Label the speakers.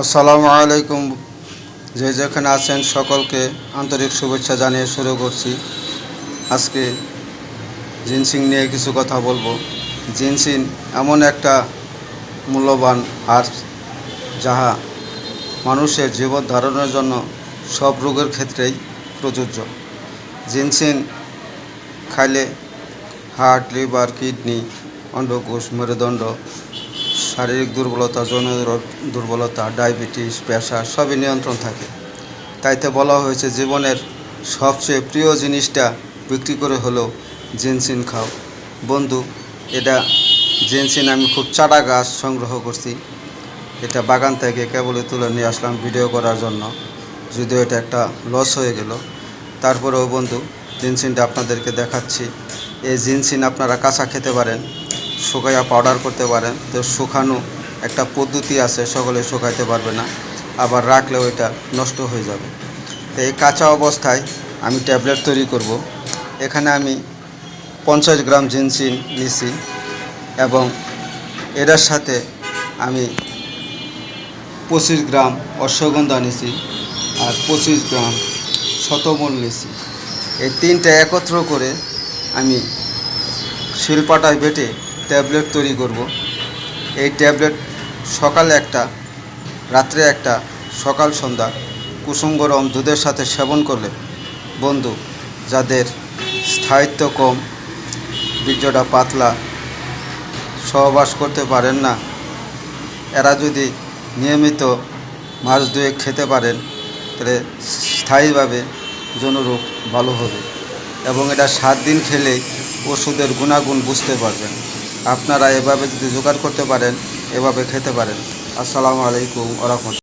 Speaker 1: আসসালামু আলাইকুম। যে যেখানে আছেন সকলকে আন্তরিক শুভেচ্ছা জানিয়ে শুরু করছি। আজকে জিনসিং নিয়ে কিছু কথা বলবো। জিনসিং এমন একটা মূল্যবান হার্বস যাহা মানুষের জীবন ধারণের জন্য সব রোগের ক্ষেত্রেই প্রযোজ্য। জিনসিং খাইলে হার্ট, লিভার, কিডনি, অন্ডকোষ, মেরুদণ্ড, শারীরিক দুর্বলতা, যৌন দুর্বলতা, ডায়াবেটিস, প্রেশার সবই নিয়ন্ত্রণ থাকে। তাইতে বলা হয়েছে জীবনের সবচেয়ে প্রিয় জিনিসটা বিক্রি করে হলেও জিনসিং খাও। বন্ধু, এটা জিনসিং আমি খুব চারা গাছ সংগ্রহ করছি। এটা বাগান থেকে কেবলই তুলে নিয়ে আসলাম ভিডিও করার জন্য, যদিও এটা একটা লস হয়ে গেল। তারপরেও বন্ধু, জিনসিংটা আপনাদেরকে দেখাচ্ছি। এই জিনসিং আপনারা কাঁচা খেতে পারেন, শুকাইয়া পাউডার করতে পারেন। তো শুকানো একটা পদ্ধতি আছে, সকলে শুকাইতে পারবে না, আবার রাখলেও এটা নষ্ট হয়ে যাবে। তো এই কাঁচা অবস্থায় আমি ট্যাবলেট তৈরি করব। এখানে আমি 50 গ্রাম জিনসিং নিছি এবং এটার সাথে আমি 25 গ্রাম অশ্বগন্ধা নিছি আর 25 গ্রাম শতমূল নিছি। এই তিনটা একত্র করে আমি শিলপাটায় বেটে ট্যাবলেট তৈরি করব। এই ট্যাবলেট সকালে একটা, রাত্রে একটা, সকাল সন্ধ্যা কুসুম গরম দুধের সাথে সেবন করলে বন্ধু, যাদের স্থায়িত্ব কম, বীর্যটা পাতলা, সহবাস করতে পারেন না, এরা যদি নিয়মিত মাস দুয়েক খেতে পারেন তাহলে স্থায়ীভাবে যৌনরোগ ভালো হবে। এবং এটা 7 দিন খেলেই ওষুধের গুণাগুণ বুঝতে পারবেন। আপনারা এভাবে যদি জোগাড় করতে পারেন, এভাবে খেতে পারেন। আসসালামু আলাইকুম ওয়া রাহমাতুল্লাহ।